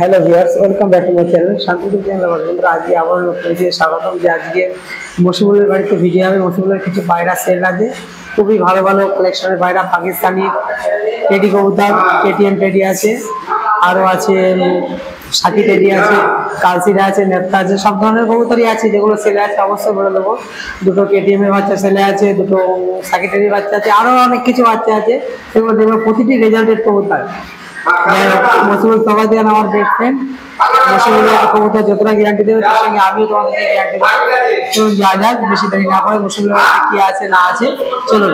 Hello viewers welcome back to my channel Shantipur channel বন্ধুরা আজকে আবার নতুন ভিডিও স্বাগতম। যে আজকে মশিবুলের বাড়িতে ভিডিও হবে। মশিবুলের কিছু পায়রা সেল আছে, খুবই ভালো ভালো কালেকশনের পায়রা, পাকিস্তানি টেডি কবুতর, কেটিএম টেডি আছে, আরও আছে সাকি টেডি আছে, কালসিরা আছে, নেপ্তা আছে, সব ধরনের কবুতরই আছে। যেগুলো সেলে আছে অবশ্যই বলে দেবো। দুটো কেটিএম এর বাচ্চা সেলে আছে, দুটো সাকি টেডির বাচ্চা আছে, আরও অনেক কিছু বাচ্চা আছে। এগুলো দেখবে প্রতিটি রেজাল্টের কবুতর। মশিবুল তবাদিয়ান আমার বেস্ট ফ্রেন্ড। মশিবুলের কবুতর যতটা গ্যারান্টি দেবে তার সঙ্গে আমিও তোমাদেরকে গ্যারান্টি দেবো। চলুন যা যাক, বেশি দেরি না করে মশিবুলের বাড়িতে কি আছে না আছে চলুন।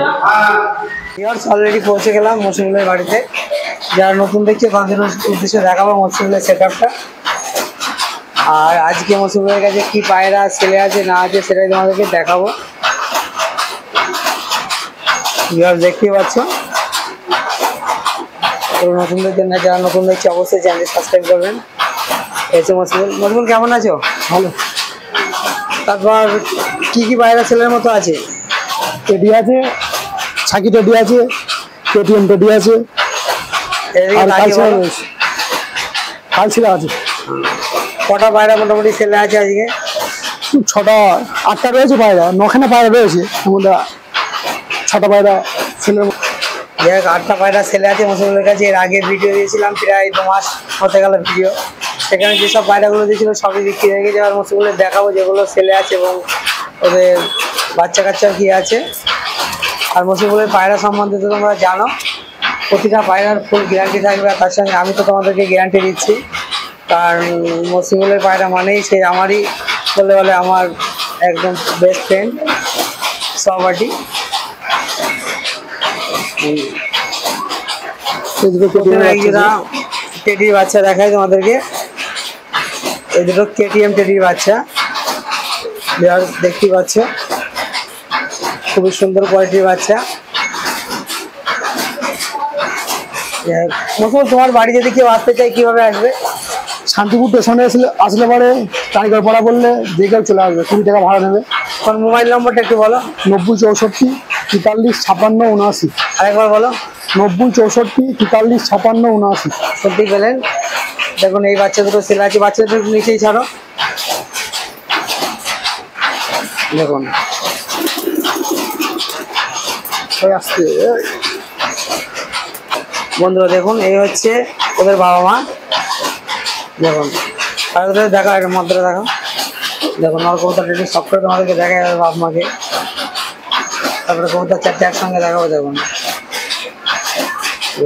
অলরেডি পৌঁছে গেলাম মশিবুলের বাড়িতে। যারা নতুন দেখছে তাদের উদ্দেশ্যে দেখাবো মশিবুলের সেট আপটা। আর আজকে মশিবুলের কাছে কি পায়রা ছেলে আছে না আছে সেটাই তোমাদেরকে দেখাবো। দেখতেই পাচ্ছ, নতুনদের জন্য যারা নতুন দেখছে অবশ্যই চ্যানেলটি সাবস্ক্রাইব করবেন। এসে মশিবুল, মশিবুল কেমন আছো? ভালো। তারপর কি কি পায়রা ছেলের মতো আছে? টেডি আছে, সাকি টেডি আছে, কেটিএম টেডি আছে, আর কালসিরা আছে। কটা পায়রা মোটামুটি ছেলে আছে আজকে? 6টা 8টা রয়েছে পায়রা, 9খানা পায়রা রয়েছে। এর মধ্যে 6টা পায়রা ছেলের। যাই হোক, 8টা পায়রা ছেলে আছে মশিবুলের কাছে। এর আগে ভিডিও দিয়েছিলাম, প্রায় 2 মাস হতে গেল ভিডিও। সেখানে যেসব পায়রাগুলো দিয়েছিল সবই বিক্রি হয়ে গেছে। আর মশিবুলের দেখাবো যেগুলো ছেলে আছে এবং ওদের বাচ্চা কাচ্চা কি আছে। আর মশিবুলের পায়রা সম্বন্ধে তো তোমরা জানো, প্রতিটা পায়রার ফুল গ্যারান্টি থাকবে। আর তার সঙ্গে আমি তো তোমাদেরকে গ্যারান্টি দিচ্ছি, কারণ মশিবুলের পায়রা মানেই সে আমারই বলে বলে আমার একদম বেস্ট ফ্রেন্ড সহপাঠী। টেডির বাচ্চা দেখায় তোমাদেরকে। এই দুটো কেটিএম টেডির বাচ্চা দেখতে পাচ্ছ, খুবই সুন্দর কোয়ালিটির বাচ্চা। মশিবুল, তোমার বাড়ি যদি কেউ আসতে চাই কিভাবে আসবে? শান্তিপুর স্টেশনে আসলে পরে টাইগার পাড়া বললে যে কেউ চলে আসবে, 20 টাকা ভাড়া নেবে। তোমার মোবাইল নম্বরটা একটু বলো। 90 64 43 56 79। আরেকবার বলো। 90 64 43 56 79। সত্যি পেলেন। দেখুন এই বাচ্চা দুটো ছেলে আছে, বাচ্চা দুটো নিচেই ছাড়ো। দেখুন আসছে বন্ধুরা, দেখুন এই হচ্ছে ওদের বাবা মা। দেখুন আর ওদের দেখা, একটা মধ্যে দেখো। দেখুন আমার কবুতর রেডি সব করে তোমাদেরকে দেখা যাবে বাবা মাকে। তারপরে কবুতর 4টে একসঙ্গে দেখাবো। দেখুন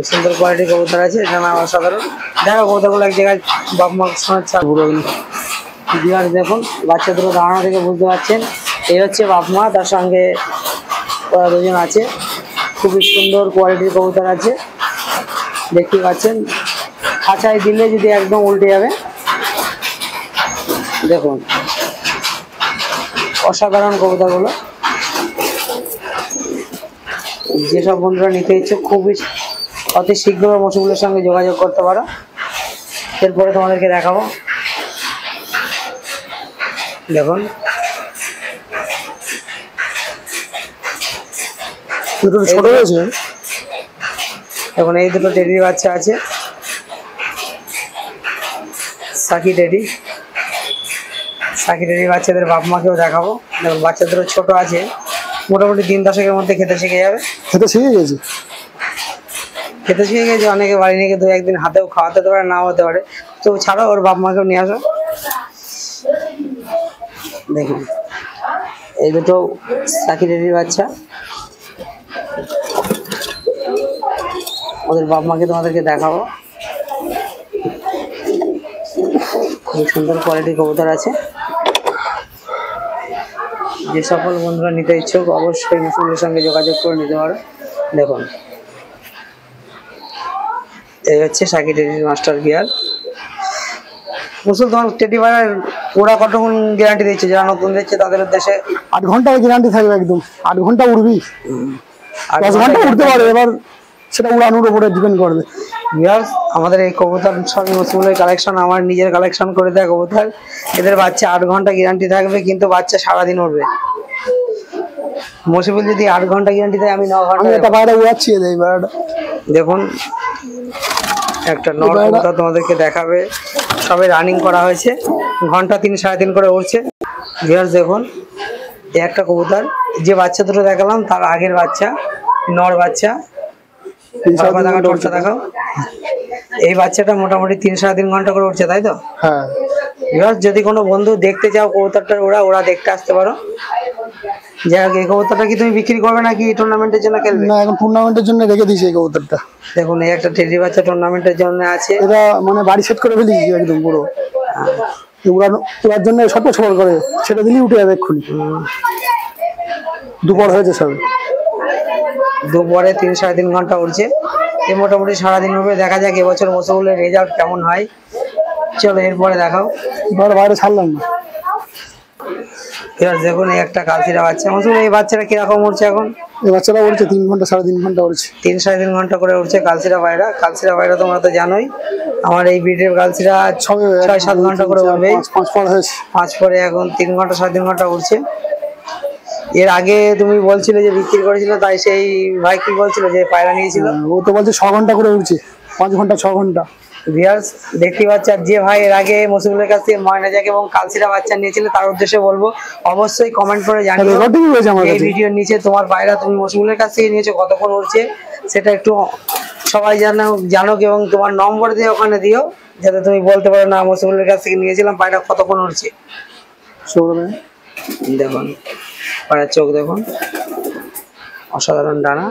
সুন্দর কোয়ালিটির কবুতর আছে, এটা নাম অসাধারণ। দেখো কবুতরগুলো এক জায়গায় বাবা মার সঙ্গে। দেখুন বাচ্চা দুটো দাঁড়ানো থেকে বুঝতে পারছেন এই হচ্ছে বাপ মা, তার সঙ্গে ওরা দুজন আছে। খুবই সুন্দর কোয়ালিটির কবুতর আছে, দেখতে পাচ্ছেন। খাঁচায় দিলে যদি একদম উল্টে যাবে। দেখুন অসাধারণ কবুতরগুলো। যেসব বন্ধুরা নিতে ইচ্ছে খুবই অতি শীঘ্র মশিবুলের সঙ্গে যোগাযোগ করতে পারো। এরপরে তোমাদেরকে দেখাবো। দেখুন ছোট রয়েছে। এখন এই দুটো টেডির বাচ্চা আছে, সাকি টেডি। সাকি টেডির বাচ্চাদের বাপ মাকেও দেখাবো। দেখুন বাচ্চা দুটো ছোট আছে, মোটামুটি 3 দশকের মধ্যে খেতে শিখে যাবে। খেতে শিখে গেছে, খেতে শিখে গেছে। অনেকে বাড়ি নিয়ে 2-1 দিন হাতেও খাওয়াতে হতে পারে, নাও হতে পারে। তো ছাড়ো, ওর বাপ মাকেও নিয়ে আসো। দেখুন এই দুটো সাকি টেডির বাচ্চা, ওদের বাপ মাকে তোমাদেরকে দেখাবো। খুব সুন্দর কোয়ালিটির কবুতর আছে। যে সকল বন্ধুরা নিতে ইচ্ছুক অবশ্যই মশিবুলের সঙ্গে যোগাযোগ করে নিতে পারো। দেখুন এই হচ্ছে সাকি টেডির মাস্টার গিয়ার। মশিবুল, তোমার টেডি পায়রার ওরা কতক্ষণ গ্যারান্টি দিচ্ছে যারা নতুন দিচ্ছে তাদের উদ্দেশ্যে? 8 ঘন্টা গ্যারান্টি থাকবে একদম। 8 ঘন্টা উড়বি, 10 ঘন্টা উড়তে পারে, এবার সেটা উড়ানোর উপরে ডিপেন্ড করবে। আমাদের এই কবুতর সবই মশিবুলের কালেকশন, আমার নিজের কালেকশন করে দেয় কবুতর। এদের বাচ্চা 8 ঘন্টা গ্যারান্টি থাকবে, কিন্তু বাচ্চা সারাদিন উড়বে। মশিবুল যদি 8 ঘন্টা গ্যারান্টি দেয়, আমি 9 ঘন্টা। আমি একটা পায়রা উড়াচ্ছি এই পায়রাটা। দেখুন একটা নর কবুতর তোমাদেরকে দেখাবে, সবে রানিং করা হয়েছে, ঘন্টা 3 সাড়ে 3 করে উঠছে। ভিউয়ার্স দেখুন এই একটা কবুতর, যে বাচ্চা দুটো দেখালাম তার আগের বাচ্চা, নর বাচ্চা। দেখাও, এই বাচ্চাটা মোটামুটি 3 সাড়ে 3 ঘন্টা করে উঠছে, তাই তো? হ্যাঁ। যদি কোনো বন্ধু দেখতে চাও কবুতরটা, ওরা দেখতে আসতে পারো। যাই হোক, এই কবুতরটা কি তুমি বিক্রি করবে নাকি টুর্নামেন্টের জন্য খেলবে? না, এখন টুর্নামেন্টের জন্য রেখে দিয়েছি এই কবুতরটা। দেখুন এই একটা টেডি বাচ্চা টুর্নামেন্টের জন্য আছে। এটা মানে বাড়ি সেট করে ফেলেছি একদম পুরো, উড়ার জন্য সব সবার করে সেটা দিলেই উঠে যাবে এক্ষুনি। দুপুর হয়েছে সব, দুপুরে 3 সাড়ে 3 ঘন্টা উঠছে। এই মোটামুটি সারাদিন হবে, দেখা যাক এবছর মশগুলের রেজাল্ট কেমন হয়। চলো এরপরে দেখাও। বাইরে ছাড়লাম না। দেখুন এই একটা কালচিরা বাচ্চা। মশগুল এই বাচ্চাটা কিরকম উঠছে এখন? এই বাচ্চাটা উঠছে 3 ঘন্টা সাড়ে 3 ঘন্টা উঠছে, 3 সাড়ে 3 ঘন্টা করে উঠছে কালচিরা পায়রা। কালচিরা পায়রা তোমরা তো জানোই, আমার এই ব্রিডের কালচিরা 6-7 ঘন্টা করে উঠবে। 5 পরে এখন 3 ঘন্টা সাড়ে 3 ঘন্টা উঠছে। এর আগে তুমি বলছিলে যে বিক্রি করেছিল, তাই সেই ভাই কি বলছিল যে পায়রা নিয়েছিল? ও তো বলছে 6 ঘন্টা করে উঠছে, 5 ঘন্টা 6 ঘন্টা। ভিউয়ার্স দেখতে পাচ্ছেন, যে ভাই এর আগে মশগুলের কাছ থেকে ময়না জ্যাক এবং কালচিরা বাচ্চা নিয়েছিল, তার উদ্দেশ্যে বলবো অবশ্যই কমেন্ট করে জানিও এই ভিডিওর নিচে তোমার পায়রা তুমি মশগুলের কাছ থেকে নিয়েছো, কতক্ষণ উঠছে সেটা একটু সবাই জানুক এবং তোমার নম্বর দিয়ে ওখানে দিও, যাতে তুমি বলতে পারো না মশগুলের কাছ থেকে নিয়েছিলাম, পায়রা কতক্ষণ উঠছে। দেখুন পায়রার চোখ দেখুন, অসাধারণ ডানা।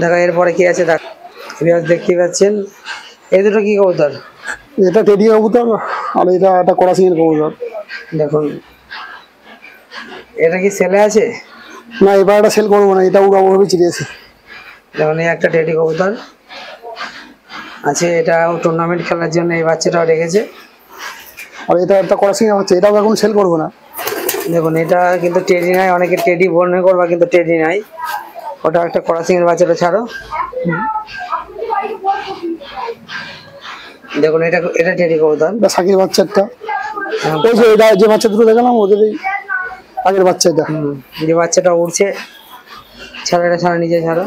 দেখো এরপরে কি আছে দেখ। দেখতে পাচ্ছেন এই দুটো কি কবুতর? এটা টেডি কবুতর আর এটা একটা করাসিংয়ের কবুতর। দেখুন এটা কি সেলে আছে? না, এবার এটা সেল করবো না, এটা উড়াবো ভেবে চিড়িয়েছে। দেখুন এই একটা টেডি কবুতর আছে, এটা টুর্নামেন্ট খেলার জন্য এই বাচ্চাটাও রেখেছে। আর এটা একটা করাসিং হচ্ছে, এটাও এখন সেল করবো না। দেখুন এটা কিন্তু টেডি নাই, অনেকে টেডি মনে করবা কিন্তু টেডি নাই, ওটা একটা করাসিংয়ের বাচ্চাটা ছাড়ো। দেখুন এটা টেডি কবুতর, এটা শাকির বাচ্চাটা। ওই যে এটা যে বাচ্চা দুটো দেখালাম ওদের এই আগের বাচ্চা, এটা যে বাচ্চাটা উড়ছে। ছাড়ো এটা, ছাড়ো নিজে ছাড়ো।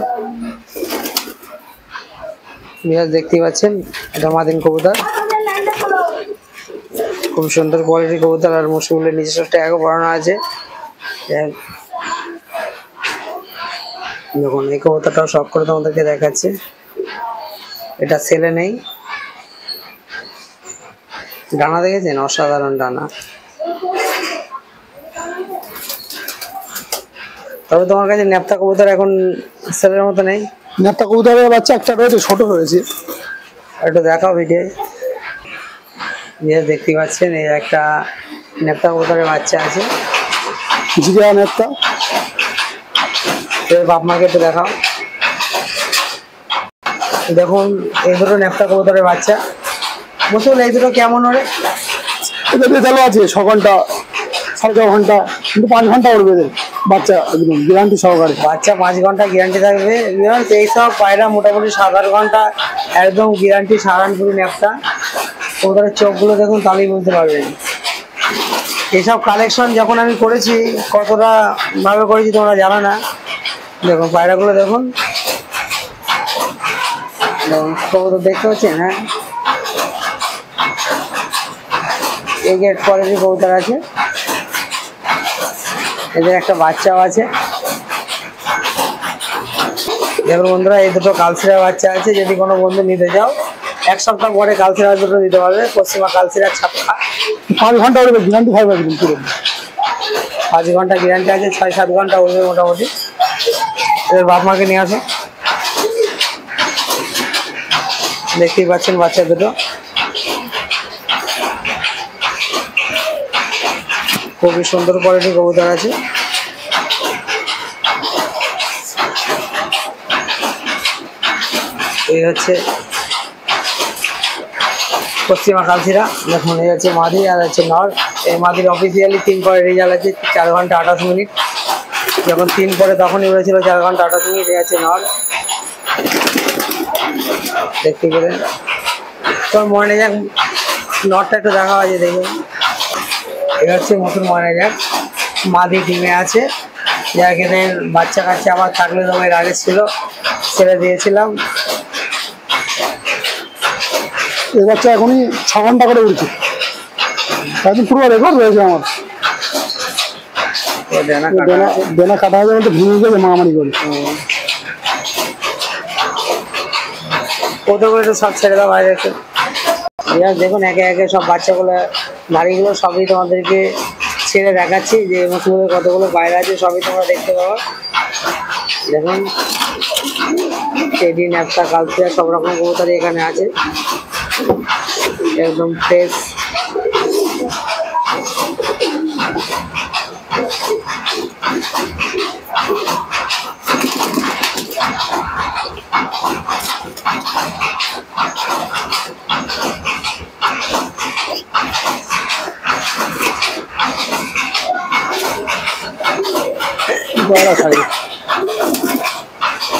দেখতেই পাচ্ছেন এটা মাদিন কবুতর, খুব সুন্দর কোয়ালিটির কবুতর। আর মশগুলের নিজস্ব ট্যাগও পড়ানো আছে। দেখুন এই কবুতরটাও শখ করে তোমাদেরকে দেখাচ্ছে, এটা সেলে নেই। ডানা দেখেছেন? অসাধারণ ডানা। তবে তোমার কাছে ন্যাপথা কবুতর এখন সেলের মতো নেই? ন্যাপথা কবুতরের বাচ্চা একটা রয়েছে, ছোট রয়েছে, একটু দেখাও ভিডিও। দেখতে পাচ্ছেন এই একটা ন্যাপথা কবুতরের বাচ্চা আছে, জিরা ন্যাপথা। বাপ মাকে একটু দেখাও। দেখুন এই দুটো ন্যাপথা কবুতরের বাচ্চা। মশগুল এই দুটো কেমন ওরে? এটা চালু আছে 6 ঘন্টা 6.5 ঘন্টা, কিন্তু 5 ঘন্টা উঠবে বাচ্চা, একদম গ্যারান্টি সহকারে। বাচ্চা 5 ঘন্টা গ্যারান্টি থাকবে। এইসব পায়রা মোটামুটি 7-8 ঘন্টা একদম গ্যারান্টি। সাহারানপুরি ন্যাপথা কবুতরের চোখগুলো দেখুন, তাহলেই বুঝতে পারবেন। এইসব কালেকশন যখন আমি করেছি, কতটা ভাবে করেছি তোমরা জানো না। দেখুন পায়রাগুলো দেখুন, কবুতর দেখতে পাচ্ছেন? হ্যাঁ, এই গেট কোয়ালিটির কবুতর আছে, এদের একটা বাচ্চাও আছে। দেখুন বন্ধুরা এই দুটো কালচিরা বাচ্চা আছে, যদি কোনো বন্ধু নিতে যাও 1 সপ্তাহ পরে কালচিরা দুটো দিতে পারবে। পশ্চিমা কালচিরা ছাপা 5 ঘন্টা উঠবে, গ্যারান্টি থাকবে একদম পুরো। 5 ঘন্টা গ্যারান্টি আছে, 6-7 ঘন্টা উঠবে মোটামুটি। এদের বাপ মাকে নিয়ে আসো। দেখতেই পাচ্ছেন বাচ্চা দুটো, খুবই সুন্দর কোয়ালিটির কবুতর আছে। এই হচ্ছে পশ্চিমা কালচিরা। দেখুন এই হচ্ছে মাদি আর হচ্ছে নর। এই মাদির অফিসিয়ালি 3 পরে রেজাল্ট আছে, 4 ঘন্টা 28 মিনিট। যখন 3 পরে তখনই উড়েছিল 4 ঘন্টা 28 মিনিট। এই হচ্ছে নর, দেখতে পেলেন। তোর ময়না জ্যাক নরটা একটু দেখা আছে, দেখুন এই হচ্ছে নতুন ময়না জ্যাক, মাদি ডিমে আছে। জ্যাকেটের বাচ্চা কাচ্চা আবার থাকলে তো এর আগে ছিল, ছেড়ে দিয়েছিলাম। এই বাচ্চা এখনই 6 ঘন্টা করে উঠছে, একদম পুরো রেকর্ড রয়েছে আমার। দেনা কাটা হয়ে যাবে, ভেঙে যাবে মারামারি করে। কত করে তো সব ছেড়ে দাও বাইরে একটু। দেখুন একে একে সব বাচ্চাগুলো গাড়িগুলো সবই তোমাদেরকে ছেড়ে দেখাচ্ছি, যে মোষগুলো কতগুলো বাইরে আছে সবই তোমরা দেখতে পাবো। দেখুন টেডি, ন্যাপটা, কালচিয়া সব রকম কবুতরই এখানে আছে, একদম ফ্রেশ।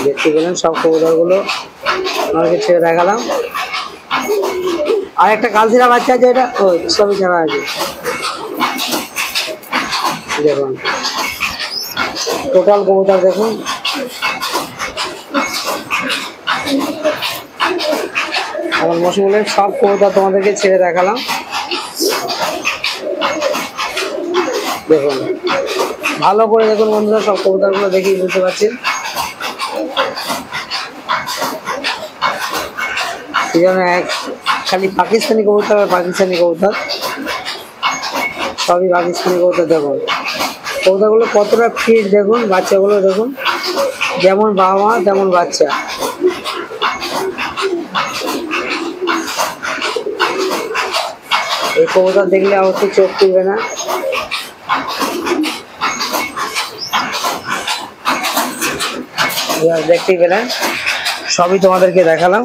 দেখতে পেলেন সব কবুতরগুলো আমাকে ছেড়ে দেখালাম। আর একটা কালচিরা বাচ্চা আছে, এটা ওই সবই ছাড়া আছে। দেখুন টোটাল কবুতর দেখুন, আমার মশগুলের সব কবুতর তোমাদেরকে ছেড়ে দেখালাম। দেখুন ভালো করে দেখুন বন্ধুরা, সব কবুতরগুলো দেখেই বুঝতে পারছেন। এক খালি পাকিস্তানি কবুতর আর পাকিস্তানি কবুতর, সবই পাকিস্তানি কবুতর। দেখুন কবুতরগুলো কতটা ফিট দেখুন, বাচ্চাগুলো দেখুন, যেমন বাবা মা তেমন বাচ্চা। এই কবুতর দেখলে অবশ্যই চোখ তুলবে না। দেখতেই পেলেন সবই তোমাদেরকে দেখালাম।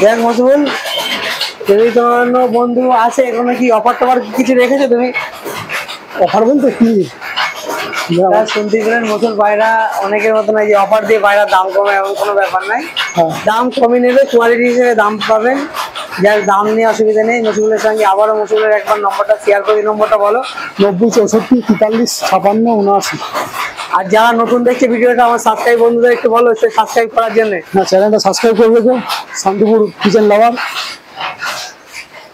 দেখ মশবুল, যদি তোমার বন্ধু আছে এখনো কি অফার টফার কিছু রেখেছো তুমি? অফার বলতে কি শুনতে পেলেন মসুল পায়রা অনেকের মতো নাই যে অফার দিয়ে পায়রার দাম কমে, এমন কোনো ব্যাপার নাই। দাম কমে নেবে, কোয়ালিটি হিসেবে দাম পাবেন, যার দাম নিয়ে অসুবিধা নেই। মসুলের সঙ্গে আবারও মসুলের একবার নম্বরটা শেয়ার করি, নম্বরটা বলো। 90 64 43 56 79। আর যারা নতুন দেখছে ভিডিওটা, আমার সাবস্ক্রাইব বন্ধুদের একটু বলো সাবস্ক্রাইব করার জন্য। না, চ্যানেলটা সাবস্ক্রাইব করবে তো, শান্তিপুর কিচেন লাভার।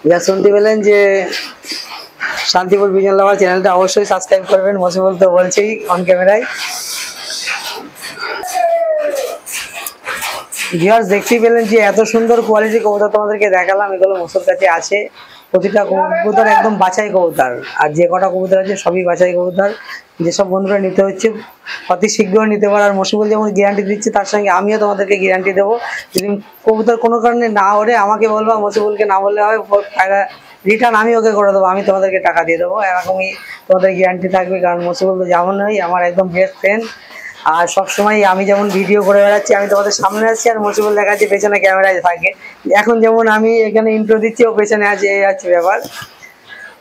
যা শুনতে পেলেন যে শান্তিপুর কিচেন লাভার চ্যানেলটা অবশ্যই সাবস্ক্রাইব করবেন, মসিবুল তো বলছেই অন ক্যামেরায়। ভিউয়ার্স দেখতেই পেলেন যে এত সুন্দর কোয়ালিটি কবুতর তোমাদেরকে দেখালাম, এগুলো মসুর কাছে আছে। প্রতিটা কবুতর একদম বাছাই কবুতর, আর যে কটা কবুতর আছে সবই বাছাই কবুতর। যেসব বন্ধুরা নিতে হচ্ছে অতি শীঘ্র নিতে পারে। আর মসিবুল যেমন গ্যারান্টি দিচ্ছে, তার সঙ্গে আমিও তোমাদেরকে গ্যারান্টি দেবো। যদি কবুতর কোনো কারণে না ওঠে আমাকে বলবো, মসিবুলকে না বললে হয়, রিটার্ন আমি ওকে করে দেবো, আমি তোমাদেরকে টাকা দিয়ে দেবো, এরকমই তোমাদের গ্যারান্টি থাকবে। কারণ মসিবুল তো যেমন নয়, আমার একদম বেস্ট ফ্রেন্ড। আর সবসময় আমি যেমন ভিডিও করে বেড়াচ্ছি, আমি তোমাদের সামনে আসছি, আর মসিবুল দেখাচ্ছি পেছনে ক্যামেরায় থাকে। এখন যেমন আমি এখানে ইন্ট্রো দিচ্ছি, ও পেছনে আছে, এই হচ্ছে ব্যাপার।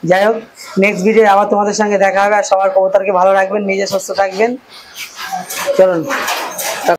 যাই হোক, নেক্সট ভিডিও আবার তোমাদের সঙ্গে দেখা হবে। আর সবার কবুতরকে ভালো রাখবেন, নিজে সুস্থ থাকবেন। চলুন।